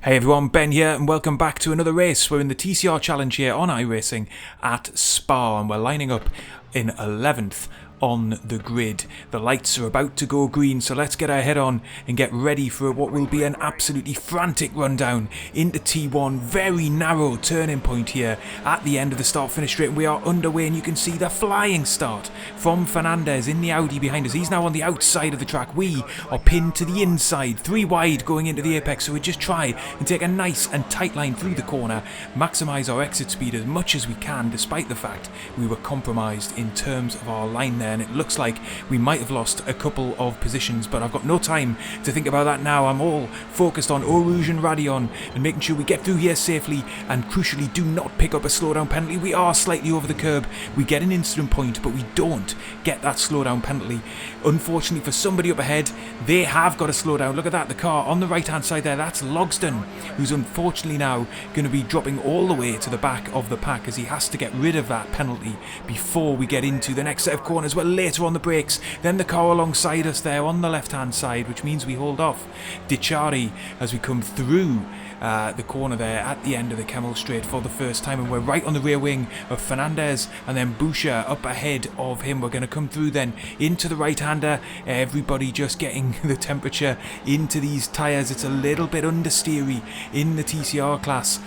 Hey everyone, Ben here and welcome back to another race. We're in the TCR challenge here on iRacing at Spa and we're lining up in 11th on the grid. The lights are about to go green, so let's get our head on and get ready for what will be an absolutely frantic rundown into T1. Very narrow turning point here at the end of the start-finish straight, and we are underway, and you can see the flying start from Fernandez in the Audi behind us. He's now on the outside of the track. We are pinned to the inside, 3 wide going into the apex, so we just try and take a nice and tight line through the corner, maximise our exit speed as much as we can, despite the fact we were compromised in terms of our line there. And it looks like we might have lost a couple of positions, but I've got no time to think about that now. I'm all focused on Eau Rouge and Radion and making sure we get through here safely, and crucially do not pick up a slowdown penalty. We are slightly over the curb, we get an incident point, but we don't get that slowdown penalty. Unfortunately for somebody up ahead, they have got a slowdown. Look at that, the car on the right hand side there, that's Logsdon, who's unfortunately now going to be dropping all the way to the back of the pack as he has to get rid of that penalty before we get into the next set of corners. Well, later on the brakes, then the car alongside us there on the left hand side, which means we hold off Dicciari as we come through the corner there at the end of the Kemmel Straight for the first time, and we're right on the rear wing of Fernandez, and then Boucher up ahead of him. We're going to come through then into the right hander. Everybody just getting the temperature into these tyres. It's a little bit understeery in the TCR class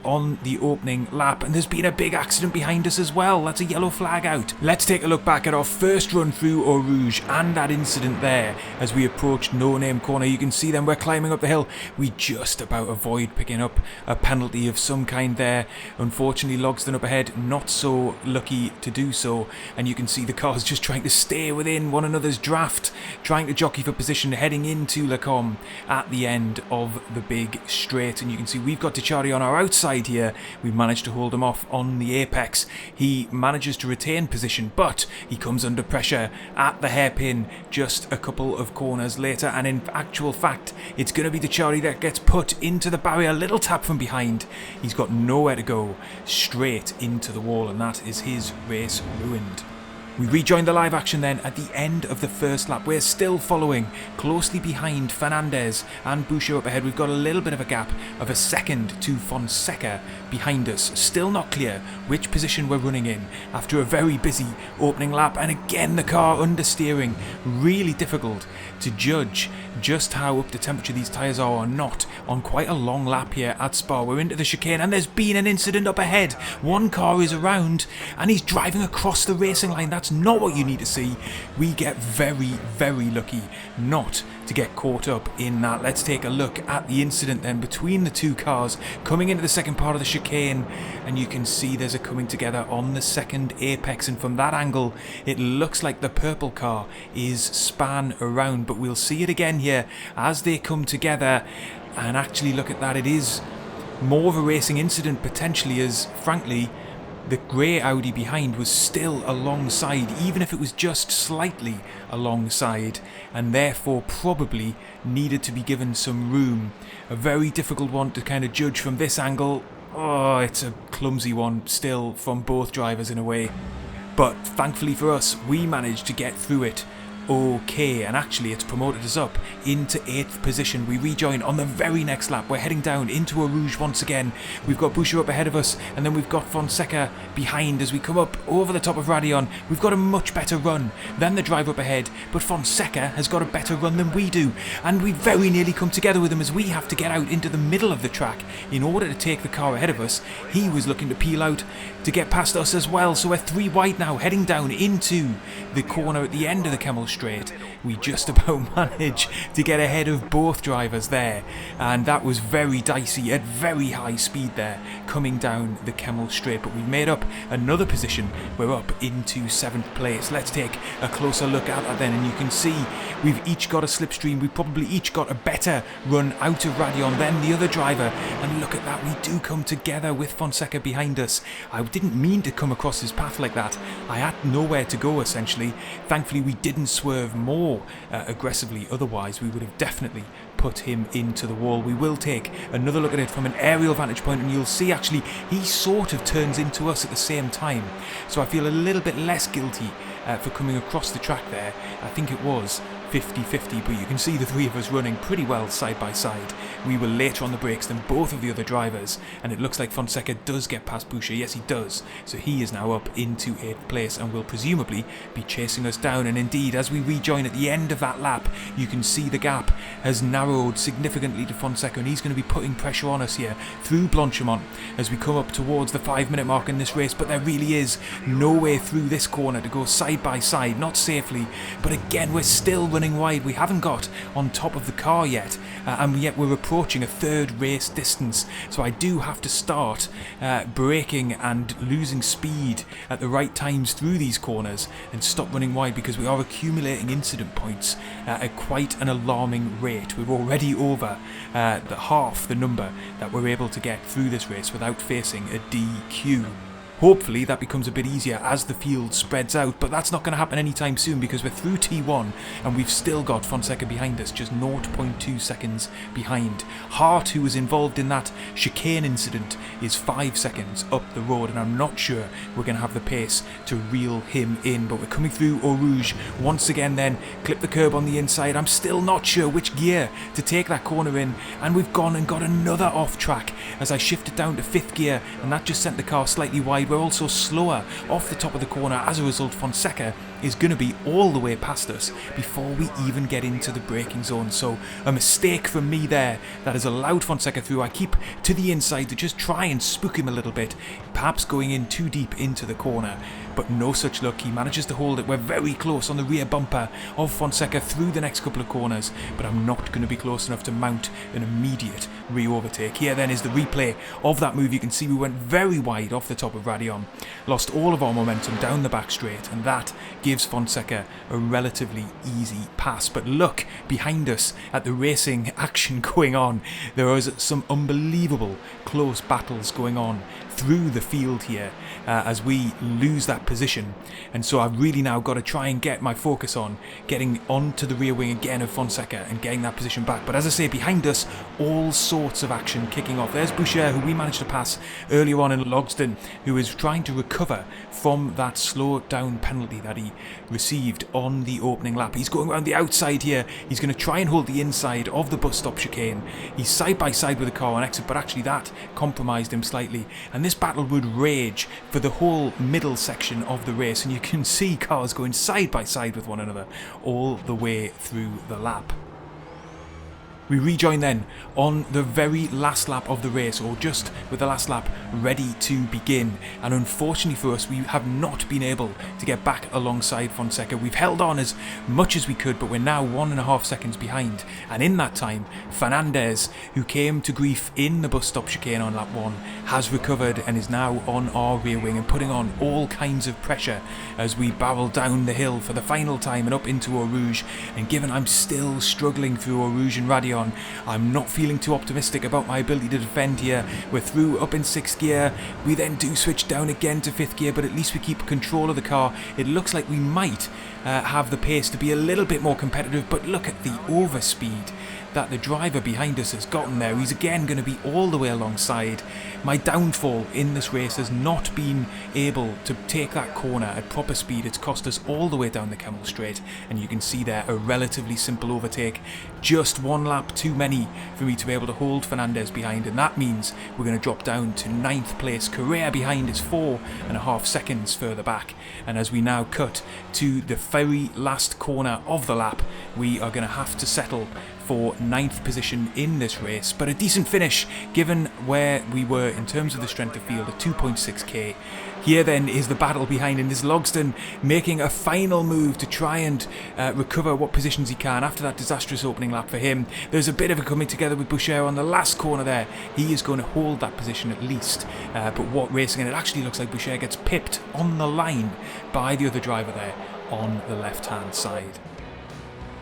on the opening lap, and there's been a big accident behind us as well. That's a yellow flag out. Let's take a look back at our first run through Eau Rouge and that incident there as we approached No Name Corner. You can see them, we're climbing up the hill. We just about avoid picking up a penalty of some kind there. Unfortunately, Logsdon up ahead, not so lucky to do so, and you can see the cars just trying to stay within one another's draft, trying to jockey for position heading into Lacombe at the end of the big straight. And you can see we've got Dicciari on our outside here. We've managed to hold him off on the apex. He manages to retain position, but he comes under pressure at the hairpin just a couple of corners later, and in actual fact it's going to be Dicciari that gets put into the barrier. Little tap from behind, he's got nowhere to go, straight into the wall, and that is his race ruined. We rejoin the live action then at the end of the first lap. We're still following closely behind Fernandez and Boucher up ahead. We've got a little bit of a gap of a second to Fonseca behind us. Still not clear which position we're running in after a very busy opening lap, and again the car understeering. Really difficult to judge just how up to temperature these tyres are or not on quite a long lap here at Spa. We're into the chicane and there's been an incident up ahead. One car is around and he's driving across the racing line. That's not what you need to see. We get very, very lucky not to get caught up in that. Let's take a look at the incident then between the two cars coming into the second part of the chicane, and you can see there's a coming together on the second apex, and from that angle it looks like the purple car is span around, but we'll see it again here as they come together. And actually look at that, it is more of a racing incident potentially, as frankly the grey Audi behind was still alongside, even if it was just slightly alongside, and therefore probably needed to be given some room. A very difficult one to kind of judge from this angle. Oh, it's a clumsy one still from both drivers in a way. But thankfully for us, we managed to get through it okay, and actually it's promoted us up into 8th position. We rejoin on the very next lap. We're heading down into Eau Rouge once again. We've got Boucher up ahead of us, and then we've got Fonseca behind. As we come up over the top of Radion, we've got a much better run than the driver up ahead, but Fonseca has got a better run than we do, and we very nearly come together with him as we have to get out into the middle of the track in order to take the car ahead of us. He was looking to peel out to get past us as well, so we're 3 wide now heading down into the corner at the end of the Kemmel Straight. We just about managed to get ahead of both drivers there, and that was very dicey at very high speed there coming down the Kemmel Straight, but we've made up another position. We're up into 7th place. Let's take a closer look at that then, and you can see we've each got a slipstream. We've probably each got a better run out of Radion than the other driver, and look at that, we do come together with Fonseca behind us. I didn't mean to come across his path like that. I had nowhere to go essentially. Thankfully we didn't swerve more aggressively, otherwise we would have definitely put him into the wall. We will take another look at it from an aerial vantage point, and you'll see actually he sort of turns into us at the same time, so I feel a little bit less guilty for coming across the track there. I think it was 50-50, but you can see the three of us running pretty well side by side. We were later on the brakes than both of the other drivers, and it looks like Fonseca does get past Boucher. Yes, he does. So he is now up into 8th place and will presumably be chasing us down. And indeed, as we rejoin at the end of that lap, you can see the gap has narrowed significantly to Fonseca, and he's going to be putting pressure on us here through Blanchimont as we come up towards the 5-minute mark in this race. But there really is no way through this corner to go side by side, not safely. But again, we're still running wide. We haven't got on top of the car yet, and yet we're approaching a third race distance. So I do have to start braking and losing speed at the right times through these corners and stop running wide, because we are accumulating incident points at quite an alarming rate. We're already over the half the number that we're able to get through this race without facing a DQ. Hopefully that becomes a bit easier as the field spreads out, but that's not going to happen anytime soon, because we're through T1 and we've still got Fonseca behind us, just 0.2 seconds behind. Hart, who was involved in that chicane incident, is 5 seconds up the road, and I'm not sure we're going to have the pace to reel him in. But we're coming through Eau Rouge once again, then clip the curb on the inside. I'm still not sure which gear to take that corner in, and we've gone and got another off track as I shifted down to 5th gear, and that just sent the car slightly wide. We're also slower off the top of the corner. As a result, Fonseca is going to be all the way past us before we even get into the braking zone. So a mistake from me there that has allowed Fonseca through. I keep to the inside to just try and spook him a little bit, perhaps going in too deep into the corner, but no such luck. He manages to hold it. We're very close on the rear bumper of Fonseca through the next couple of corners, but I'm not going to be close enough to mount an immediate re-overtake. Here then is the replay of that move. You can see we went very wide off the top of Radion, lost all of our momentum down the back straight, and that gives Fonseca a relatively easy pass. But look behind us at the racing action going on. There is some unbelievable close battles going on through the field here as we lose that position, and so I've really now got to try and get my focus on getting onto the rear wing again of Fonseca and getting that position back. But as I say, behind us, all sorts of action kicking off. There's Boucher, who we managed to pass earlier on in Logsdon, who is trying to recover from that slow down penalty that he received on the opening lap. He's going around the outside here. He's going to try and hold the inside of the bus stop chicane. He's side by side with the car on exit, but actually that compromised him slightly, and this battle would rage for the whole middle section of the race, and you can see cars going side by side with one another all the way through the lap. We rejoin then on the very last lap of the race, or just with the last lap ready to begin, and unfortunately for us, we have not been able to get back alongside Fonseca. We've held on as much as we could, but we're now 1.5 seconds behind, and in that time, Fernandez, who came to grief in the bus stop chicane on lap 1, has recovered and is now on our rear wing and putting on all kinds of pressure as we barrel down the hill for the final time and up into Eau Rouge. And given I'm still struggling through Eau Rouge and Radion, I'm not feeling too optimistic about my ability to defend here. We're through up in 6th gear. We then do switch down again to 5th gear, but at least we keep control of the car. It looks like we might have the pace to be a little bit more competitive, but look at the overspeed that the driver behind us has gotten there. He's again going to be all the way alongside. My downfall in this race has not been able to take that corner at proper speed. It's cost us all the way down the Camel Straight, and you can see there a relatively simple overtake. Just one lap too many for me to be able to hold Fernandez behind, and that means we're going to drop down to 9th place. Correa behind is 4.5 seconds further back, and as we now cut to the very last corner of the lap, we are going to have to settle for 9th position in this race, but a decent finish given where we were in terms of the strength of field at 2.6k. Here then is the battle behind, and is Logsdon making a final move to try and recover what positions he can after that disastrous opening lap for him. There's a bit of a coming together with Boucher on the last corner there. He is going to hold that position at least, but what racing, and it actually looks like Boucher gets pipped on the line by the other driver there on the left hand side.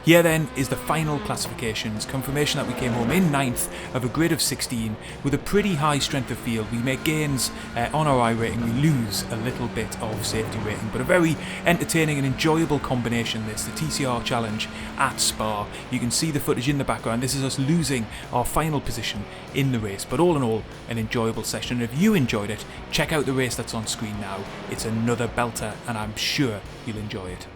Here then is the final classifications, confirmation that we came home in 9th of a grid of 16 with a pretty high strength of field. We make gains on our iRating, we lose a little bit of safety rating, but a very entertaining and enjoyable combination this, the TCR challenge at Spa. You can see the footage in the background. This is us losing our final position in the race, but all in all an enjoyable session. And if you enjoyed it, check out the race that's on screen now. It's another belter and I'm sure you'll enjoy it.